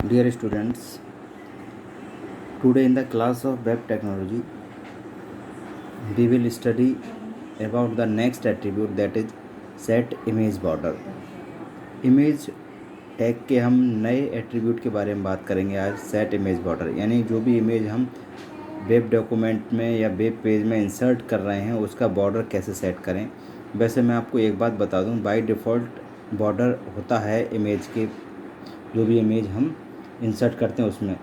Dear students, today in the class of web technology, we will study about the next attribute, that is set image border. Image tag के हम नए attribute के बारे में बात करेंगे आज, सेट इमेज बॉर्डर। यानी जो भी इमेज हम वेब डॉक्यूमेंट में या वेब पेज में इंसर्ट कर रहे हैं उसका बॉर्डर कैसे सेट करें। वैसे मैं आपको एक बात बता दूं, बाय डिफ़ॉल्ट बॉर्डर होता है इमेज के, जो भी इमेज हम इंसर्ट करते हैं उसमें।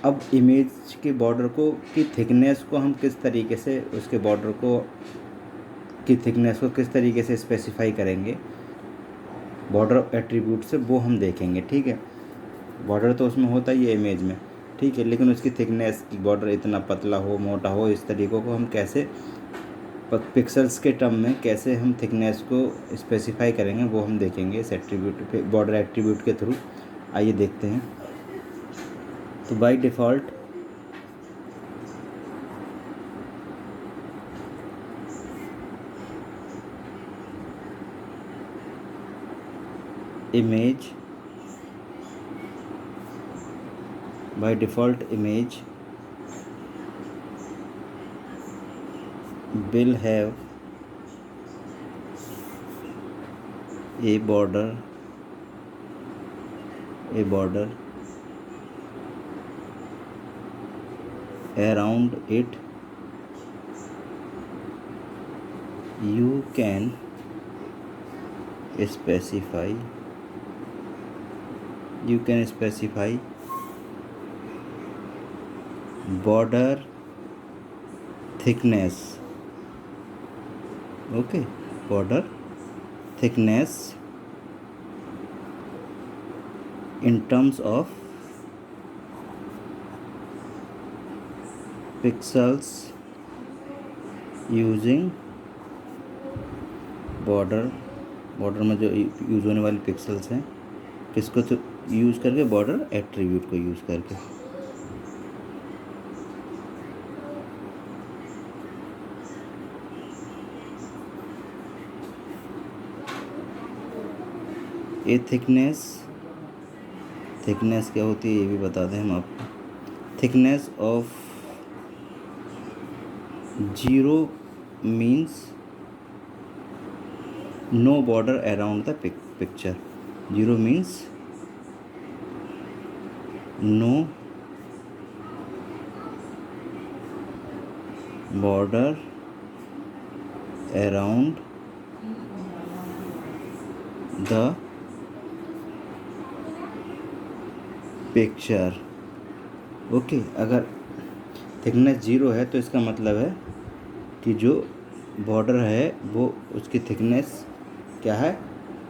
अब इमेज के बॉर्डर को की थिकनेस को हम किस तरीके से उसके बॉर्डर को की थिकनेस को किस तरीके से स्पेसिफाई करेंगे बॉर्डर एट्रीब्यूट से, वो हम देखेंगे। ठीक है, बॉर्डर तो उसमें होता ही है इमेज में, ठीक है, लेकिन उसकी थिकनेस की बॉर्डर इतना पतला हो मोटा हो, इस तरीक़ों को हम कैसे पिक्सल्स के टर्म में कैसे हम थिकनेस को स्पेसिफाई करेंगे वो हम देखेंगे इस एट्रीब्यूट बॉर्डर एट्रीब्यूट के थ्रू। आइए देखते हैं। तो by default image will have a border around it. You can specify border thickness. Okay, border thickness in terms of pixels using border में जो यूज़ होने वाली पिक्सल्स हैं किसको तो यूज़ करके, बॉर्डर एट्रीब्यूट को यूज़ करके। ये थिकनेस क्या होती है ये भी बता दें हम आपको। Thickness of 0 means no border around the picture. 0 means no border around the picture. Okay, अगर थिकनेस 0 है तो इसका मतलब है कि जो बॉर्डर है वो उसकी थिकनेस क्या है,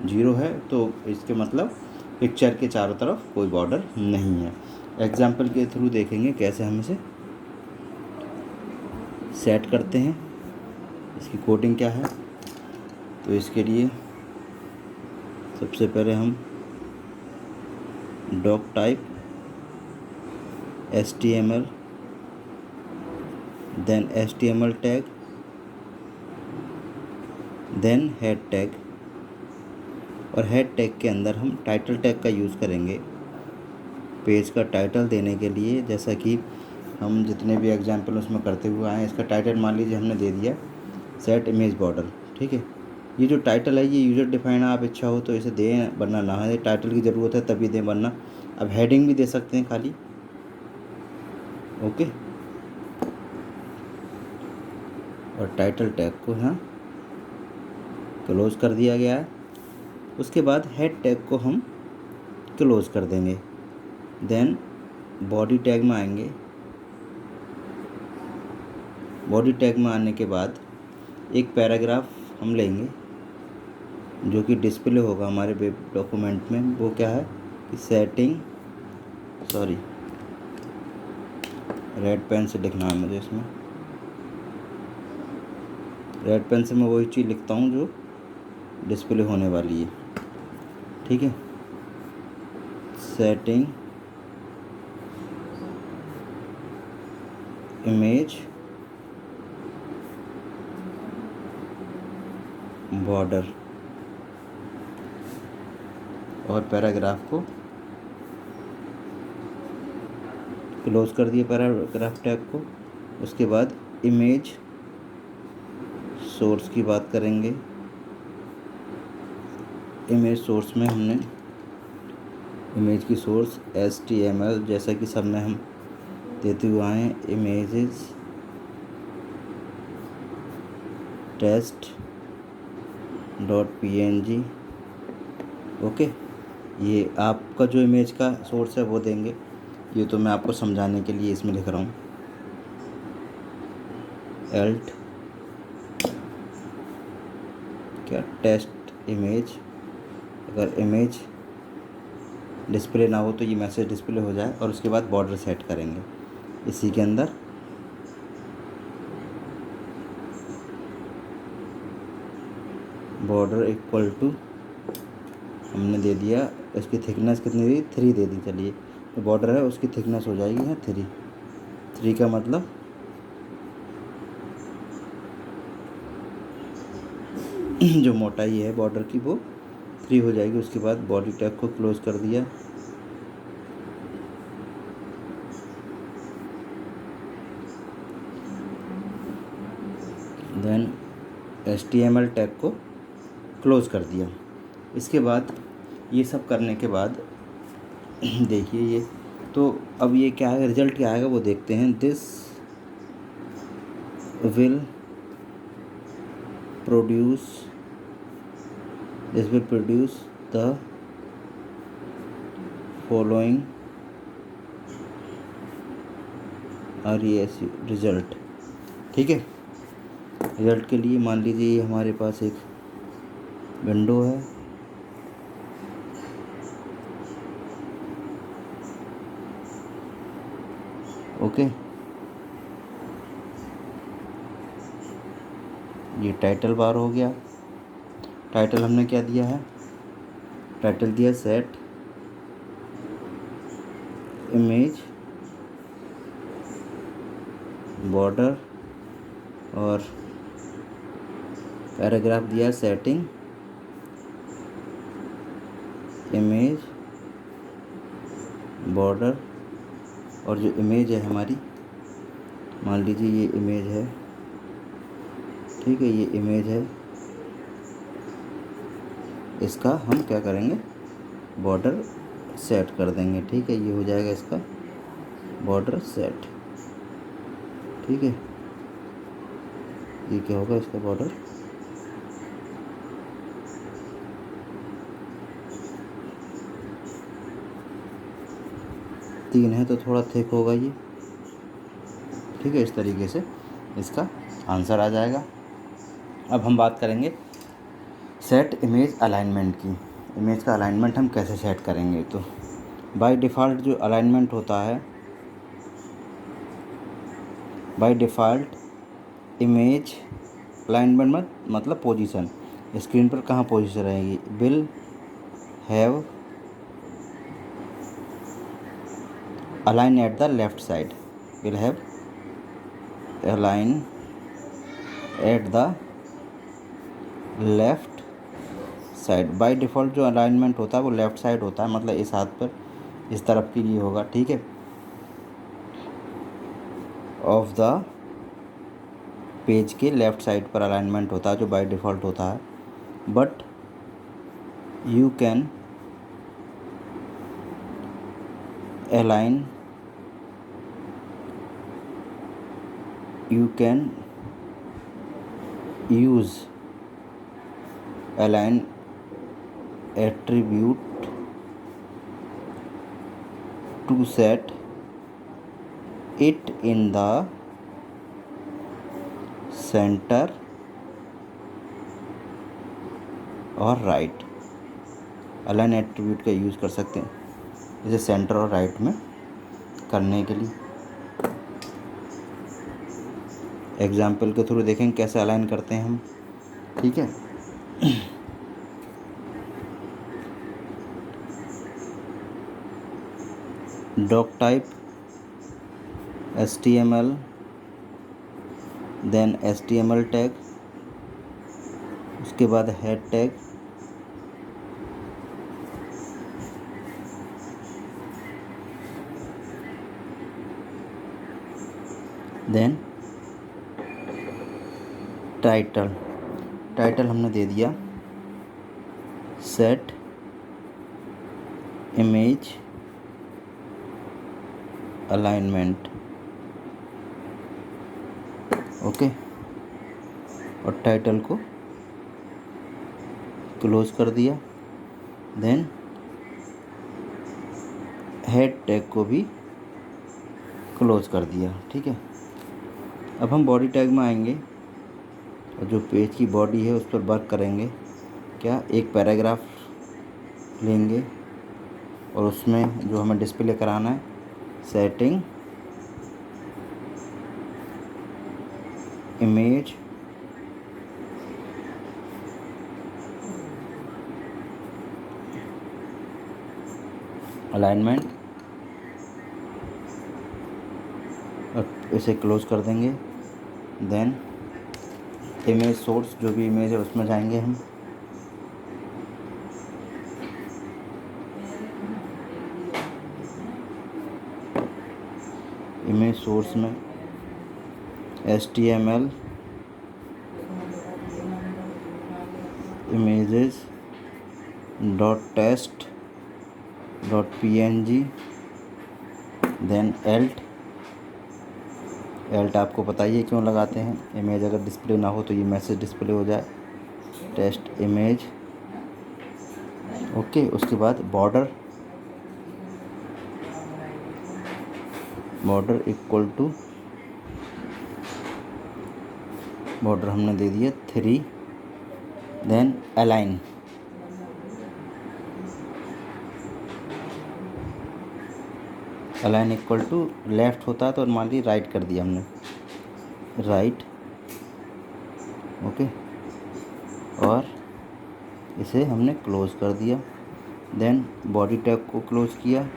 0 है। तो इसके मतलब पिक्चर के चारों तरफ कोई बॉर्डर नहीं है। एग्जाम्पल के थ्रू देखेंगे कैसे हम इसे सेट करते हैं, इसकी कोडिंग क्या है। तो इसके लिए सबसे पहले हम doctype HTML, then HTML tag, then head tag, और हेड टैग के अंदर हम टाइटल टैग का यूज़ करेंगे पेज का टाइटल देने के लिए। जैसा कि हम जितने भी एग्जाम्पल उसमें करते हुए आए हैं, इसका टाइटल मान लीजिए हमने दे दिया सेट इमेज बॉर्डर। ठीक है, ये जो टाइटल है ये यूज़र डिफाइन है, आप इच्छा हो तो इसे दें वरना ना है, टाइटल की ज़रूरत है तभी दें वरना। अब हेडिंग भी दे सकते हैं खाली। ओके, और टाइटल टैग को यहाँ क्लोज़ कर दिया गया है। उसके बाद हेड टैग को हम क्लोज़ कर देंगे। देन बॉडी टैग में आएंगे। बॉडी टैग में आने के बाद एक पैराग्राफ हम लेंगे जो कि डिस्प्ले होगा हमारे वेब डॉक्यूमेंट में। वो क्या है कि रेड पेन से लिखना है मुझे, इसमें रेड पेन से मैं वही चीज़ लिखता हूँ जो डिस्प्ले होने वाली है। ठीक है, सेटिंग इमेज बॉर्डर, और पैराग्राफ को क्लोज कर दिए पैराग्राफ टैग को। उसके बाद इमेज सोर्स की बात करेंगे। इमेज सोर्स में हमने इमेज की सोर्स HTML जैसा कि सब में हम देते हुए आए हैं, इमेजेस test.png। ओके, ये आपका जो इमेज का सोर्स है वो देंगे। ये तो मैं आपको समझाने के लिए इसमें लिख रहा हूँ। एल्ट क्या टेस्ट इमेज, अगर इमेज डिस्प्ले ना हो तो ये मैसेज डिस्प्ले हो जाए। और उसके बाद बॉर्डर सेट करेंगे इसी के अंदर। बॉर्डर इक्वल टू हमने दे दिया, इसकी थिकनेस कितनी दी, 3 दे दी। चलिए, तो बॉर्डर है उसकी थिकनेस हो जाएगी है 3 का मतलब जो मोटाई है बॉर्डर की वो 3 हो जाएगी। उसके बाद बॉडी टैग को क्लोज कर दिया। देन HTML टैग को क्लोज कर दिया। इसके बाद ये सब करने के बाद देखिए ये तो अब ये क्या है, रिजल्ट क्या आएगा वो देखते हैं। This will produce the following result. ठीक है, रिजल्ट के लिए मान लीजिए हमारे पास एक विंडो है। ओके, ये टाइटल बार हो गया। टाइटल हमने क्या दिया है, टाइटल दिया सेट इमेज बॉर्डर, और पैराग्राफ दिया सेटिंग इमेज बॉर्डर। और जो इमेज है हमारी, मान लीजिए ये इमेज है, ठीक है, ये इमेज है, इसका हम क्या करेंगे, बॉर्डर सेट कर देंगे। ठीक है, ये हो जाएगा इसका बॉर्डर सेट। ठीक है, ये क्या होगा इसका बॉर्डर, तीन है तो थोड़ा थिक होगा ये। ठीक है, इस तरीके से इसका आंसर आ जाएगा। अब हम बात करेंगे सेट इमेज अलाइनमेंट की। इमेज का अलाइनमेंट हम कैसे सेट करेंगे। तो बाय डिफ़ॉल्ट जो अलाइनमेंट होता है, बाय डिफ़ॉल्ट इमेज अलाइनमेंट मतलब पोजीशन, स्क्रीन पर कहाँ पोजीशन रहेगी, will have align at the left side, will have align at the left side. By default जो अलाइनमेंट होता है वो लेफ़्ट साइड होता है, मतलब इस हाथ पर इस तरफ के लिए होगा। ठीक है, ऑफ द पेज के लेफ़्ट साइड पर अलाइनमेंट होता है जो बाय डिफ़ॉल्ट होता है। But you can align, you can use align attribute to set it in the center और राइट। अलाइन एट्रीब्यूट का यूज़ कर सकते हैं इसे सेंटर और राइट में करने के लिए। एग्जाम्पल के थ्रू देखेंगे कैसे अलाइन करते हैं हम। ठीक है, doctype HTML, then HTML tag, उसके बाद head tag, then title, title हमने दे दिया सेट इमेज अलाइनमेंट, ओके, और टाइटल को क्लोज कर दिया। देन हेड टैग को भी क्लोज कर दिया, ठीक है। अब हम बॉडी टैग में आएंगे और जो पेज की बॉडी है उस पर वर्क करेंगे। क्या, एक पैराग्राफ लेंगे और उसमें जो हमें डिस्प्ले कराना है, सेटिंग इमेज अलाइनमेंट, और इसे क्लोज कर देंगे। देन इमेज सोर्स, जो भी इमेज है उसमें जाएंगे हम। इमेज सोर्स में HTML images .test.png, then alt आपको पता ही है क्यों लगाते हैं, इमेज अगर डिस्प्ले ना हो तो ये मैसेज डिस्प्ले हो जाए, टेस्ट इमेज, ओके। उसके बाद बॉर्डर इक्वल टू, बॉर्डर हमने दे दिया 3, then align, align equal to left होता है तो मान ली राइट कर दिया हमने, राइट, ओके, और इसे हमने क्लोज कर दिया। देन बॉडी टैग को क्लोज किया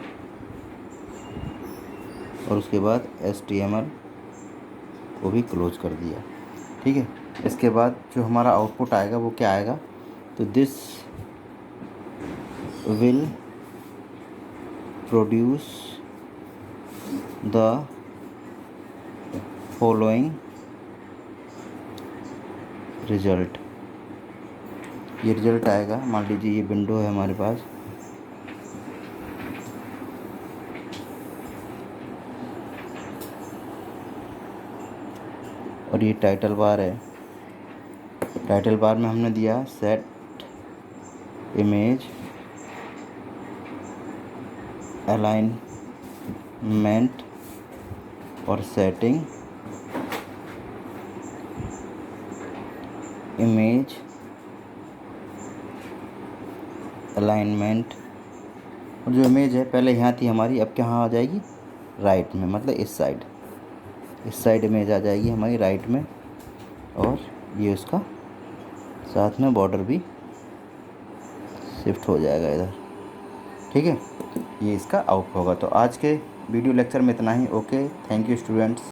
और उसके बाद HTML को भी क्लोज कर दिया, ठीक है। इसके बाद जो हमारा आउटपुट आएगा वो क्या आएगा, तो this will produce the following result, ये रिजल्ट आएगा। मान लीजिए ये विंडो है हमारे पास, और ये टाइटल बार है। टाइटल बार में हमने दिया सेट इमेज अलाइनमेंट और सेटिंग इमेज अलाइनमेंट, और जो इमेज है पहले यहाँ थी हमारी, अब कहाँ आ जाएगी, राइट में, मतलब इस साइड इमेज आ जाएगी हमारी राइट में, और ये उसका साथ में बॉर्डर भी शिफ्ट हो जाएगा इधर, ठीक है। ये इसका आउट होगा। तो आज के वीडियो लेक्चर में इतना ही, ओके, थैंक यू स्टूडेंट्स।